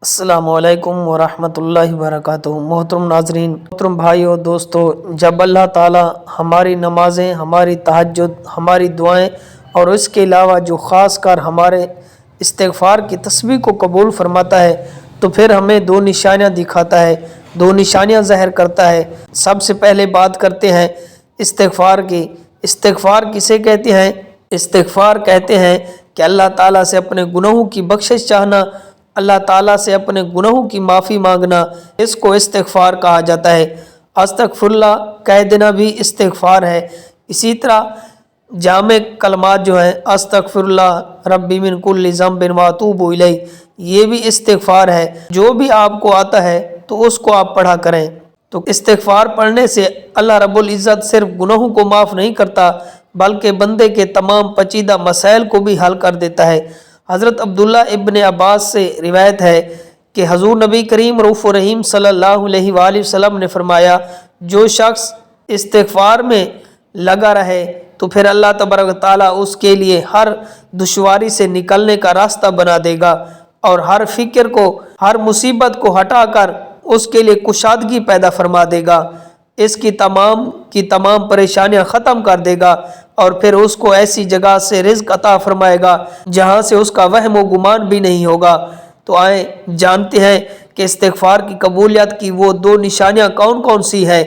السلام علیکم ورحمۃ اللہ وبرکاتہ۔ محترم ناظرین، محترم بھائیوں، دوستو، جب اللہ تعالی ہماری نمازیں، ہماری تہجد، ہماری دعائیں اور اس کے علاوہ جو خاص کر ہمارے استغفار کی تسبیح کو قبول فرماتا ہے تو پھر ہمیں دو نشانیاں دکھاتا ہے، دو نشانیاں ظاہر کرتا ہے۔ سب سے پہلے بات کرتے ہیں استغفار کی۔ استغفار کسے کہتے ہیں؟ استغفار کہتے ہیں کہ اللہ تعالیٰ سے اپنے گناہوں کی بخشش چاہنا، اللہ تعالیٰ سے اپنے گناہوں کی معافی مانگنا، اس کو استغفار کہا جاتا ہے۔ استغفر اللہ کہہ دینا بھی استغفار ہے۔ اسی طرح جامع کلمات جو ہیں، استغفر اللہ ربی من کل ذنب واتوب الیہ، یہ بھی استغفار ہے۔ جو بھی آپ کو آتا ہے تو اس کو آپ پڑھا کریں۔ تو استغفار پڑھنے سے اللہ رب العزت صرف گناہوں کو معاف نہیں کرتا بلکہ بندے کے تمام پیچیدہ مسائل کو بھی حل کر دیتا ہے۔ حضرت عبداللہ ابن عباس سے روایت ہے کہ حضور نبی کریم رؤوف رحیم صلی اللہ علیہ وآلہ وسلم نے فرمایا، جو شخص استغفار میں لگا رہے تو پھر اللہ تبارک و تعالیٰ اس کے لیے ہر دشواری سے نکلنے کا راستہ بنا دے گا اور ہر فکر کو، ہر مصیبت کو ہٹا کر اس کے لیے کشادگی پیدا فرما دے گا، اس کی تمام پریشانیاں ختم کر دے گا اور پھر اس کو ایسی جگہ سے رزق عطا فرمائے گا جہاں سے اس کا وہم و گمان بھی نہیں ہوگا۔ تو آئیں جانتے ہیں کہ استغفار کی قبولیت کی وہ دو نشانیاں کون کون سی ہیں۔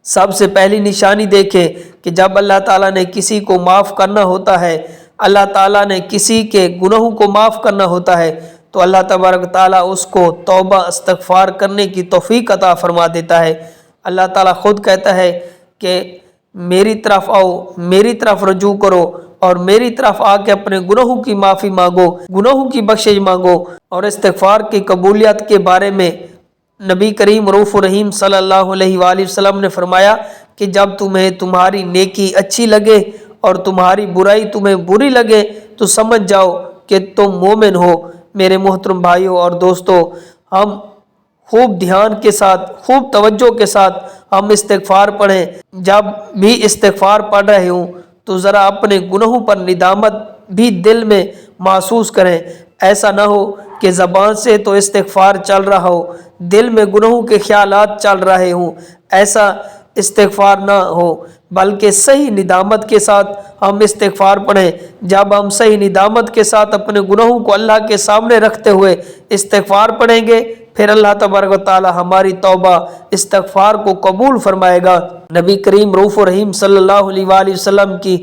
سب سے پہلی نشانی دیکھیں کہ جب اللہ تعالیٰ نے کسی کو معاف کرنا ہوتا ہے، اللہ تعالیٰ نے کسی کے گناہوں کو معاف کرنا ہوتا ہے تو اللہ تبارک تعالیٰ اس کو توبہ استغفار کرنے کی توفیق عطا فرما دیتا ہے۔ اللہ تعالیٰ خود کہتا ہے کہ میری طرف آؤ، میری طرف رجوع کرو اور میری طرف آ کے اپنے گناہوں کی معافی مانگو، گناہوں کی بخشش مانگو۔ اور استغفار کی قبولیت کے بارے میں نبی کریم رؤوف رحیم صلی اللہ علیہ وآلہ وسلم نے فرمایا کہ جب تمہیں تمہاری نیکی اچھی لگے اور تمہاری برائی تمہیں بری لگے تو سمجھ جاؤ کہ تم مومن ہو۔ میرے محترم بھائیوں اور دوستو، ہم خوب دھیان کے ساتھ، خوب توجہ کے ساتھ ہم استغفار پڑھیں۔ جب بھی استغفار پڑھ رہے ہوں تو ذرا اپنے گناہوں پر ندامت بھی دل میں محسوس کریں۔ ایسا نہ ہو کہ زبان سے تو استغفار چل رہا ہو، دل میں گناہوں کے خیالات چل رہے ہوں، ایسا استغفار نہ ہو بلکہ صحیح ندامت کے ساتھ ہم استغفار پڑھیں۔ جب ہم صحیح ندامت کے ساتھ اپنے گناہوں کو اللہ کے سامنے رکھتے ہوئے استغفار پڑھیں گے پھر اللہ تبارک و تعالی ہماری توبہ استغفار کو قبول فرمائے گا۔ نبی کریم رؤوف رحیم صلی اللہ علیہ وآلہ وسلم کی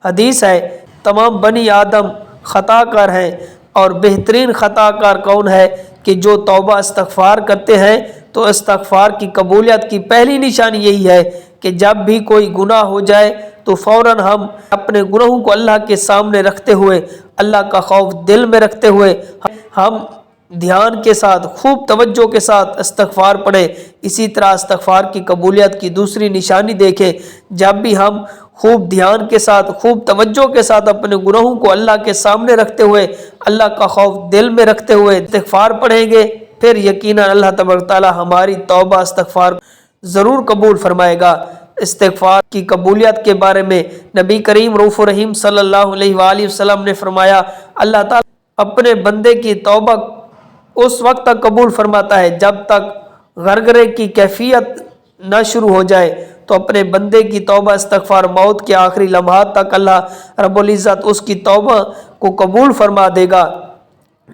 حدیث ہے، تمام بنی آدم خطا کار ہیں اور بہترین خطا کار کون ہے کہ جو توبہ استغفار کرتے ہیں۔ تو استغفار کی قبولیت کی پہلی نشانی یہی ہے کہ جب بھی کوئی گناہ ہو جائے تو فوراً ہم اپنے گناہوں کو اللہ کے سامنے رکھتے ہوئے، اللہ کا خوف دل میں رکھتے ہوئے ہم دھیان کے ساتھ، خوب توجہ کے ساتھ استغفار پڑھیں۔ اسی طرح استغفار کی قبولیت کی دوسری نشانی دیکھیں، جب بھی ہم خوب دھیان کے ساتھ، خوب توجہ کے ساتھ اپنے گناہوں کو اللہ کے سامنے رکھتے ہوئے، اللہ کا خوف دل میں رکھتے ہوئے استغفار پڑھیں گے پھر یقیناً اللہ تبارک تعالیٰ ہماری توبہ استغفار ضرور قبول فرمائے گا۔ استغفار کی قبولیت کے بارے میں نبی کریم رؤوف رحیم صلی اللہ علیہ وآلہ وسلم نے فرمایا، اللہ تعالیٰ اپنے بندے کی توبہ اس وقت تک قبول فرماتا ہے جب تک غرغرے کی کیفیت نہ شروع ہو جائے، تو اپنے بندے کی توبہ استغفار موت کے آخری لمحات تک اللہ رب العزت اس کی توبہ کو قبول فرما دے گا۔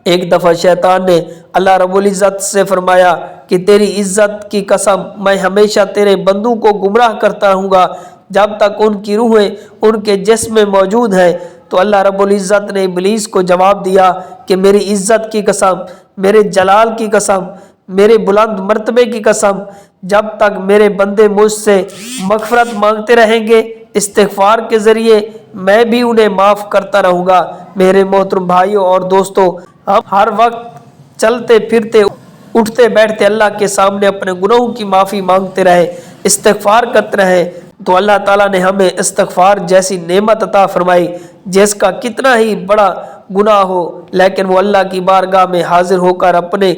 ایک دفعہ شیطان نے اللہ رب العزت سے فرمایا کہ تیری عزت کی قسم میں ہمیشہ تیرے بندوں کو گمراہ کرتا رہوں گا جب تک ان کی روحیں ان کے جسم میں موجود ہیں۔ تو اللہ رب العزت نے ابلیس کو جواب دیا کہ میری عزت کی قسم، میرے جلال کی قسم، میرے بلند مرتبے کی قسم، جب تک میرے بندے مجھ سے مغفرت مانگتے رہیں گے استغفار کے ذریعے میں بھی انہیں معاف کرتا رہوں گا۔ میرے محترم بھائیوں اور دوستو، ہم ہر وقت چلتے پھرتے اٹھتے بیٹھتے اللہ کے سامنے اپنے گناہوں کی معافی مانگتے رہے، استغفار کرتے رہے تو اللہ تعالیٰ نے ہمیں استغفار جیسی نعمت عطا فرمائی جس کا کتنا ہی بڑا گناہ ہو لیکن وہ اللہ کی بارگاہ میں حاضر ہو کر اپنے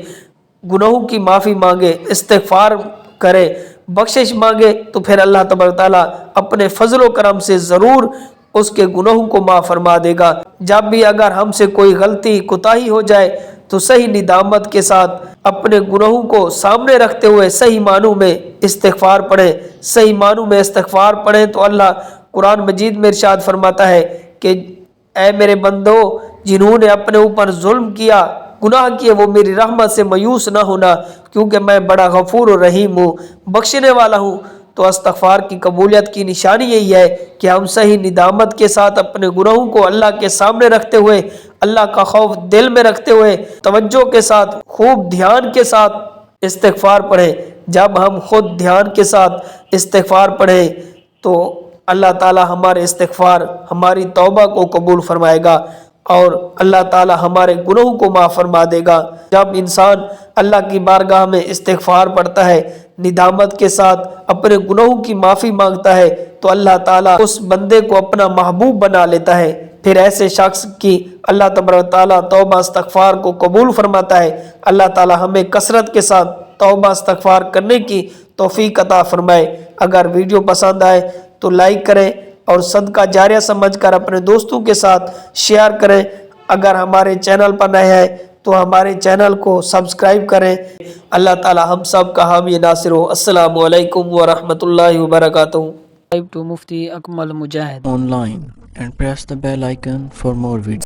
گناہوں کی معافی مانگے، استغفار کرے، بخشش مانگے تو پھر اللہ تبارک تعالیٰ اپنے فضل و کرم سے ضرور اس کے گناہوں کو معاف فرما دے گا۔ جب بھی اگر ہم سے کوئی غلطی کوتاہی ہو جائے تو صحیح ندامت کے ساتھ اپنے گناہوں کو سامنے رکھتے ہوئے صحیح معنوں میں استغفار پڑھیں. صحیح معنوں میں استغفار پڑھیں تو اللہ قرآن مجید میں ارشاد فرماتا ہے کہ اے میرے بندو، جنہوں نے اپنے اوپر ظلم کیا، گناہ کیے، وہ میری رحمت سے مایوس نہ ہونا، کیونکہ میں بڑا غفور و رحیم ہوں، بخشنے والا ہوں. تو استغفار کی قبولیت کی نشانی یہی ہے کہ ہم صحیح ندامت کے ساتھ اپنے گناہوں کو اللہ کے سامنے رکھتے ہوئے، اللہ کا خوف دل میں رکھتے ہوئے، توجہ کے ساتھ، خوب دھیان کے ساتھ استغفار پڑھیں. جب ہم خود دھیان کے ساتھ استغفار پڑھیں تو اللہ تعالی ہمارے استغفار، ہماری توبہ کو قبول فرمائے گا اور اللہ تعالی ہمارے گناہوں کو معاف فرما دے گا. جب انسان اللہ کی بارگاہ میں استغفار پڑھتا ہے، ندامت کے ساتھ اپنے گناہوں کی معافی مانگتا ہے، تو اللہ تعالیٰ اس بندے کو اپنا محبوب بنا لیتا ہے. پھر ایسے شخص کی اللہ تبارک تعالیٰ توبہ استغفار کو قبول فرماتا ہے. اللہ تعالیٰ ہمیں کثرت کے ساتھ توبہ استغفار کرنے کی توفیق عطا فرمائے. اگر ویڈیو پسند آئے تو لائک کریں اور صدقہ جاریہ سمجھ کر اپنے دوستوں کے ساتھ شیئر کریں. اگر ہمارے چینل پر نئے ہیں تو ہمارے چینل کو سبسکرائب کریں. اللہ تعالی ہم سب کا حامی ناصر ہو. السلام علیکم ورحمۃ اللہ وبرکاتہ. Subscribe to Mufti Akmal Mujahid online and press the bell icon for more videos.